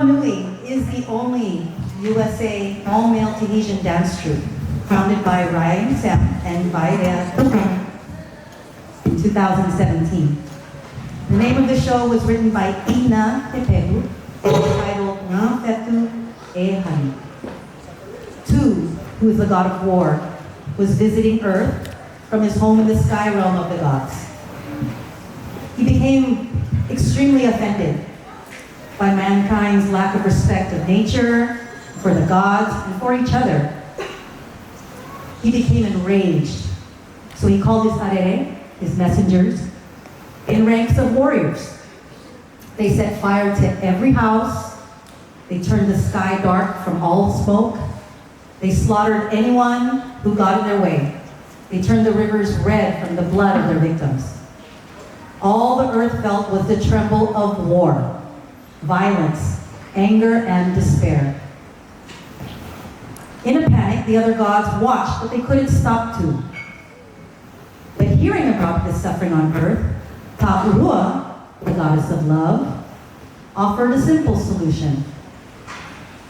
Nui is the only USA all-male Tahitian dance troupe founded by Ryan Sam and Vaidea in 2017. The name of the show was written by Ina Tepehu and titled Ngā Whetū E Hani. Tu, who is the god of war, was visiting Earth from his home in the sky realm of the gods. He became extremely offended by mankind's lack of respect of nature, for the gods, and for each other. He became enraged, so he called his arere, his messengers, in ranks of warriors. They set fire to every house. They turned the sky dark from all smoke. They slaughtered anyone who got in their way. They turned the rivers red from the blood of their victims. All the earth felt was the tremble of war, violence, anger, and despair. In a panic, the other gods watched, but they couldn't stop Tu. But hearing about this suffering on earth, Ta'urua, the goddess of love, offered a simple solution.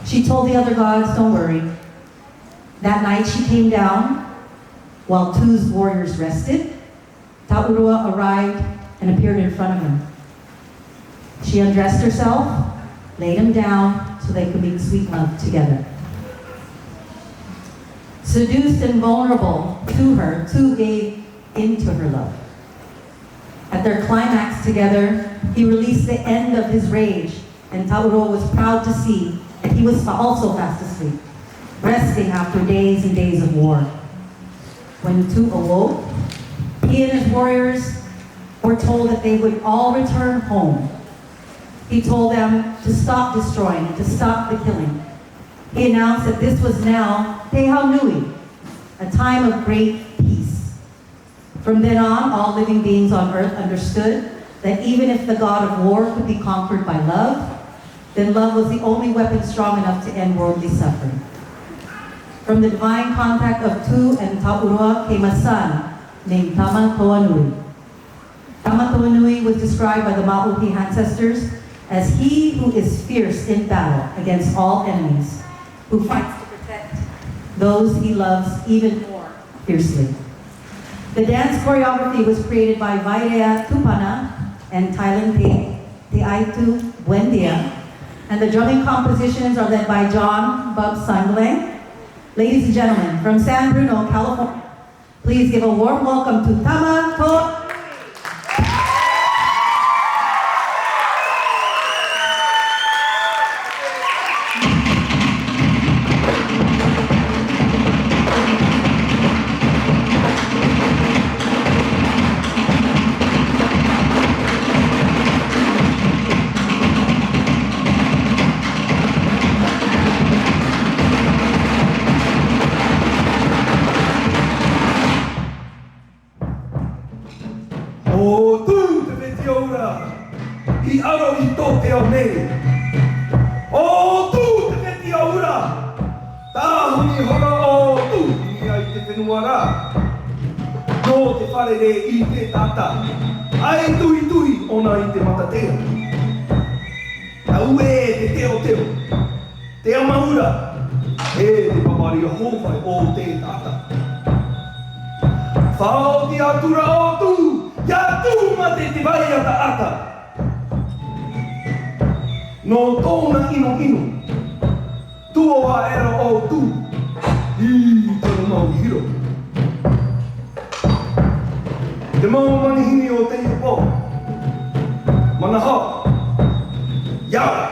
She told the other gods, don't worry. That night she came down while Tu's warriors rested. Ta'urua arrived and appeared in front of him. She undressed herself, laid him down so they could make sweet love together. Seduced and vulnerable to her, Tu gave into her love. At their climax together, he released the end of his rage, and Ta'urua was proud to see that he was also fast asleep, resting after days and days of war. When Tu awoke, he and his warriors were told that they would all return home. He told them to stop destroying and to stop the killing. He announced that this was now Te Hau Nui, a time of great peace. From then on, all living beings on earth understood that even if the god of war could be conquered by love, then love was the only weapon strong enough to end worldly suffering. From the divine contact of Tu and Ta'urua came a son named Tama Toa Nui. Tama Toa Nui was described by the Ma'uhi ancestors as he who is fierce in battle against all enemies, who fights to protect those he loves even more fiercely. The dance choreography was created by Vaidea Tupana and Thailand Te Aitu Buendia, and the drumming compositions are led by John Bub Sangleng. Ladies and gentlemen, from San Bruno, California, please give a warm welcome to Tama Toa. O tu te veti ora, I aro I tō te ao nei. O tu te veti ora, tā huni hora o tu ni ai te whenua rā. Nō te wharere I te tata, ai tui tui ona I te matatea. Au e te teo teo, te amaura, e te papari a hōwhai o te tata. Whao te atura o tu, ya tu mate te vai ata ata. No tōna ino ino, tua era o tu, I tōna mau hiro. Te mau manihini o te ipo, mana hao, yawa,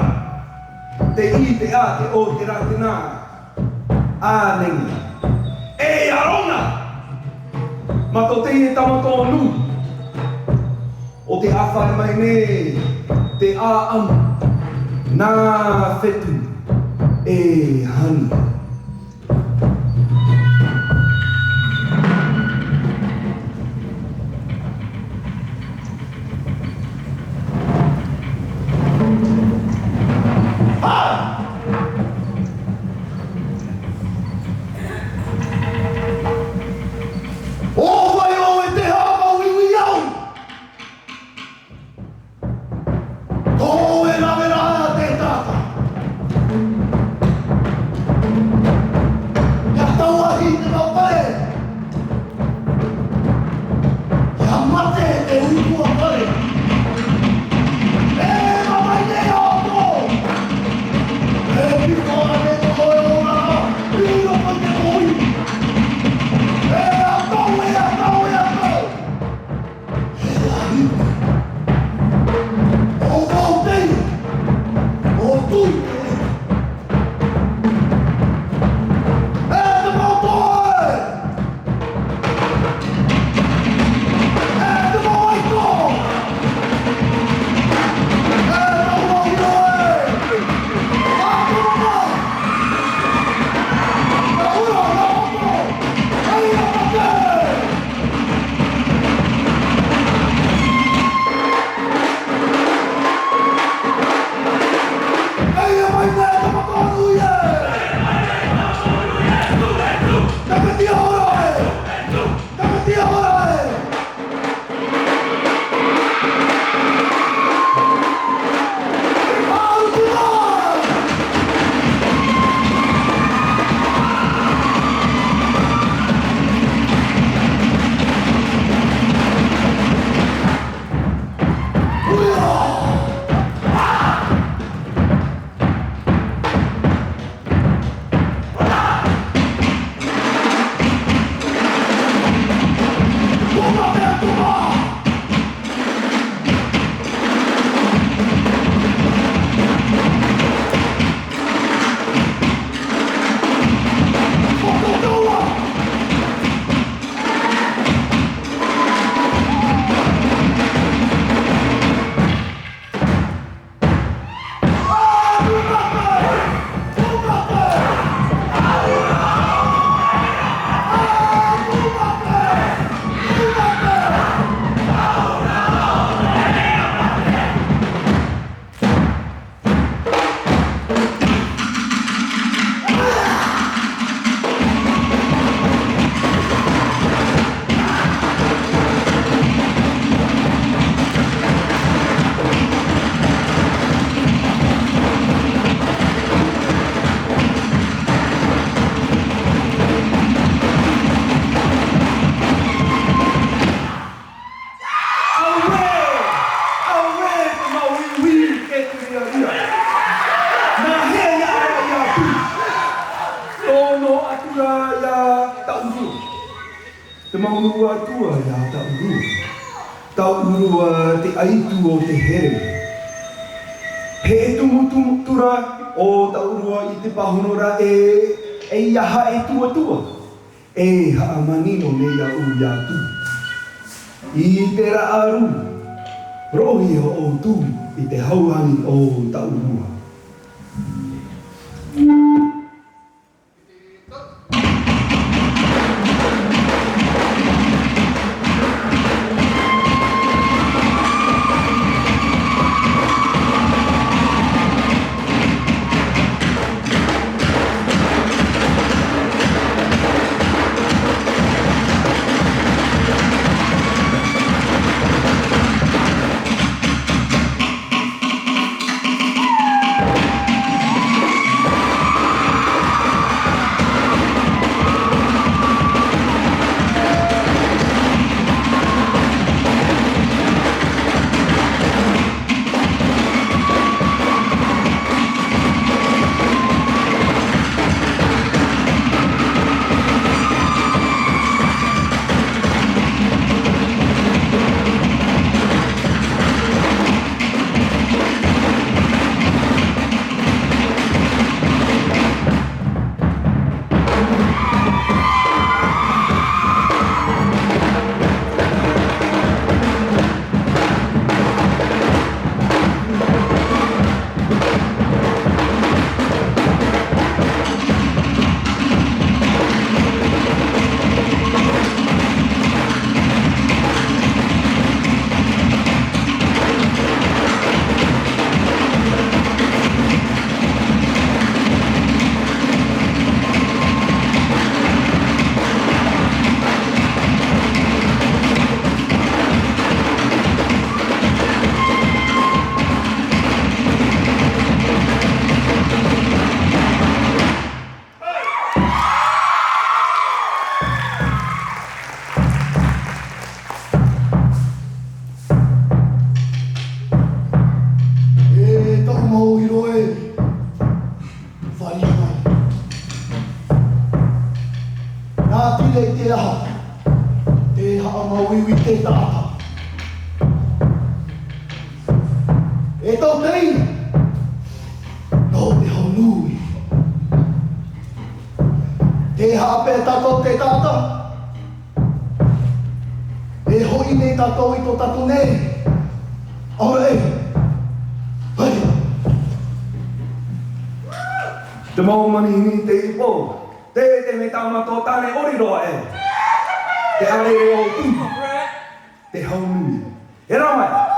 te I te a te o te rā te nā, a nengi. E arona! Mato te I tamato nu, o te awhare mai ne, te a amu, Ngā Whetū E Hani. Oh, e la vera te tata. taurua. Te maunua tua ia taurua. Taurua te aitu o te here. He tumutura o taurua i te pahunora e iaha e tua. E haa manino nei a u ia tu. I te raaru, rohi o tu i te hauhangi o taurua. Te maumani ni te ipo, te me tamato tane oriroa e. Te are o tu, te haunui. E rawai.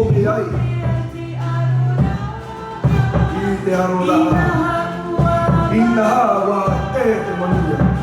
pe ai. I te arola. Ina hawa e te manuia.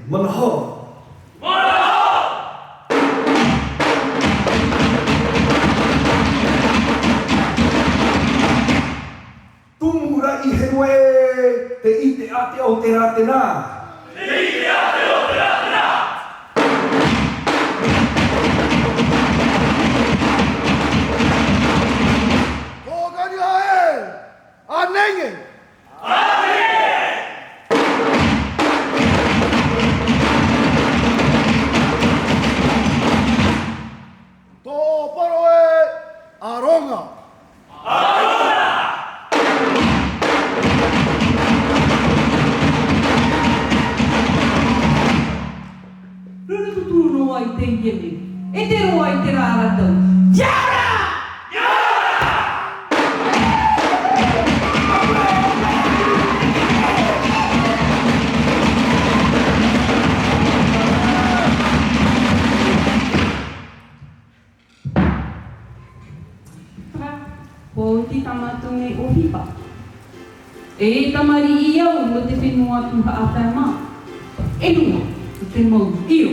Manaha. Tumura I hewe te ite ate o te ratena. Rurututuro ai te yemi. E te roa I te rāratau. Yara! Ko ti tamatunge o hipa. E tamari I au mo te whenua tu haawhama. E nua, o te mau io.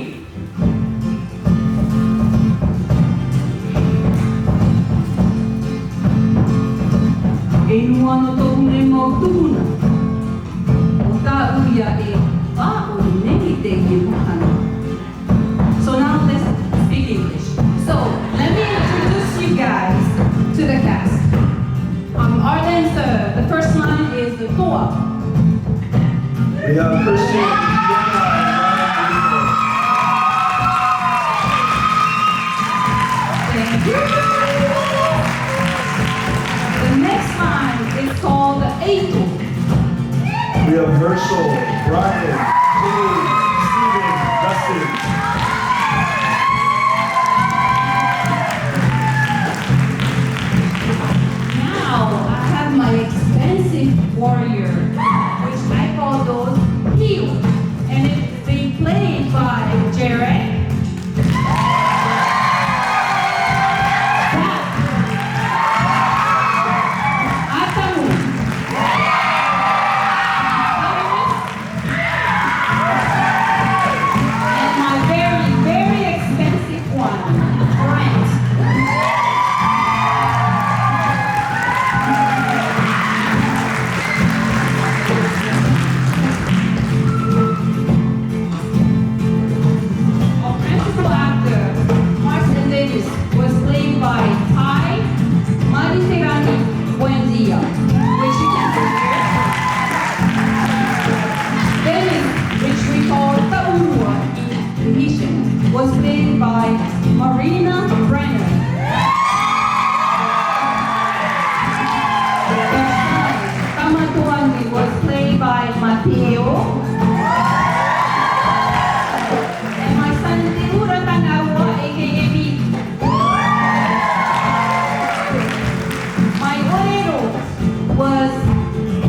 E nua no tohune mau tuhuna. O tā uia e wā o nei te i mohana. So now let's speak English. So let me introduce you guys to the cast. Our dancer, the first line is the Toa. We have Christian, Diana, Thank you. The next line is called the Eito. we have Herschel, Brian, Jay, Steven, Dustin. Now I have my expensive warrior, which I call those heels, and it's being played by Jared. Atamu. And my very, very expensive one, Brent. Our principal actor, Marcel Davis, was played by Ty Mariterani Buendia, which you can see here. Dennis, which we call Taurua in Tahitian, was played by Marina Brenner. Tamatuangi was played by Mateo. And my son Tiura Tanawa, aka me. My Orero was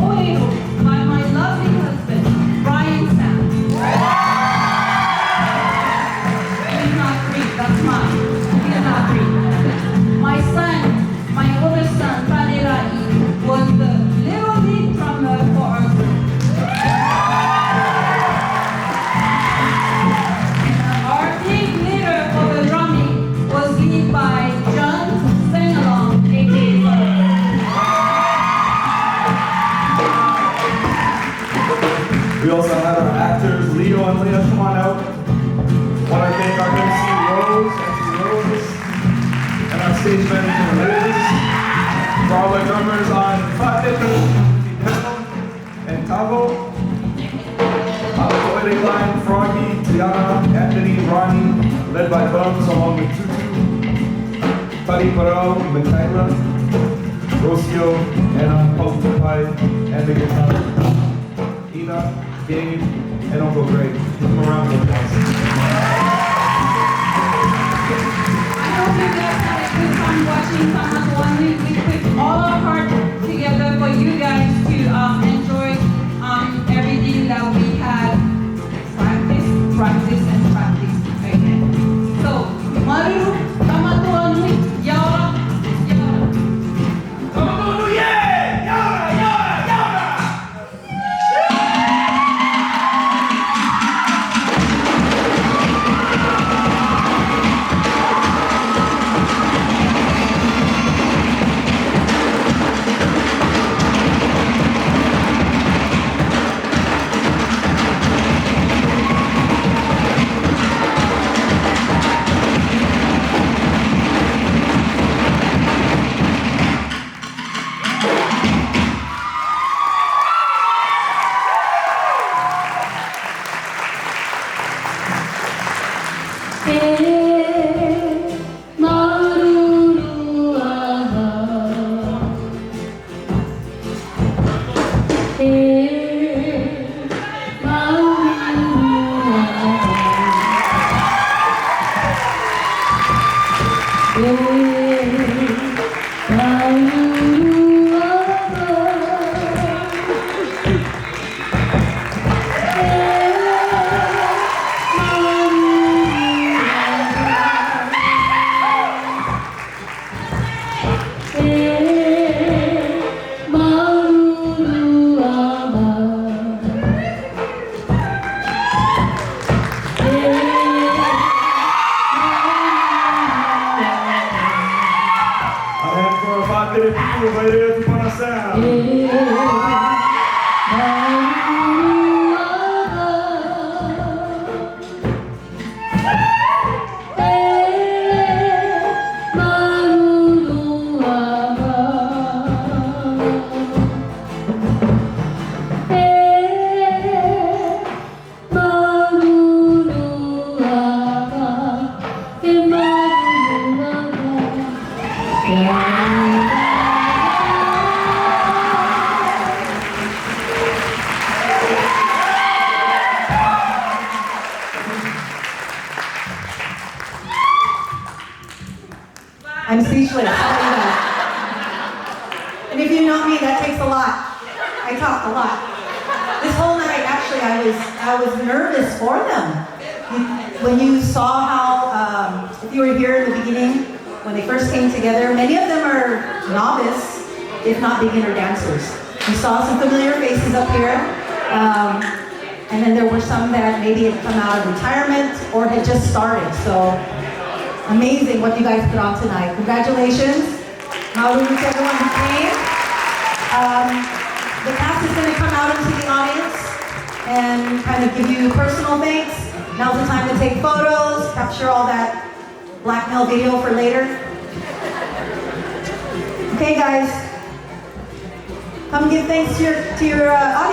Orero by my lovely husband, Brian Sam. He's not free, that's mine. He's not free. My son, my older son, Tanerai, was the little lead drummer for our group. Our big leader for the drumming was led by John Sengalong, aka We also have our actors, Leo and Leah, come on out. Want to thank our MC Rose, and our stage manager Liz. For all the drummers on Fatih, and Tavo. On the poetic line, Froggy, Tiana, Anthony, Ronnie, led by Bums along with Tutu. Tari Parao, Michaela, Rocio, Anna, Pautupai, and the guitar. Ina, Gabe, and Uncle Greg. Give them a round of applause. I hope you guys had a good time watching Tamatuangi. We put all our heart together for you guys to enjoy everything that we had. Practice, practice, and practice. Okay. So, Maru, Tamatuangi, Yara, Yara. Tamatuangi, yeah! Yara, yara, yara! I have for 5 minute people right here to put us down. I'm speechless. How about you guys? And if you know me, that takes a lot. I talk a lot. This whole night, actually, I was nervous for them. When you saw how, if you were here in the beginning, when they first came together, many of them are novice, if not beginner dancers. You saw some familiar faces up here, and then there were some that maybe had come out of retirement or had just started. So amazing what you guys put on tonight. Congratulations. Mauru to everyone who came. The cast is going to come out into the audience and kind of give you personal thanks. Now's the time to take photos, capture all that blackmail video for later. Okay, guys, come give thanks to your audience.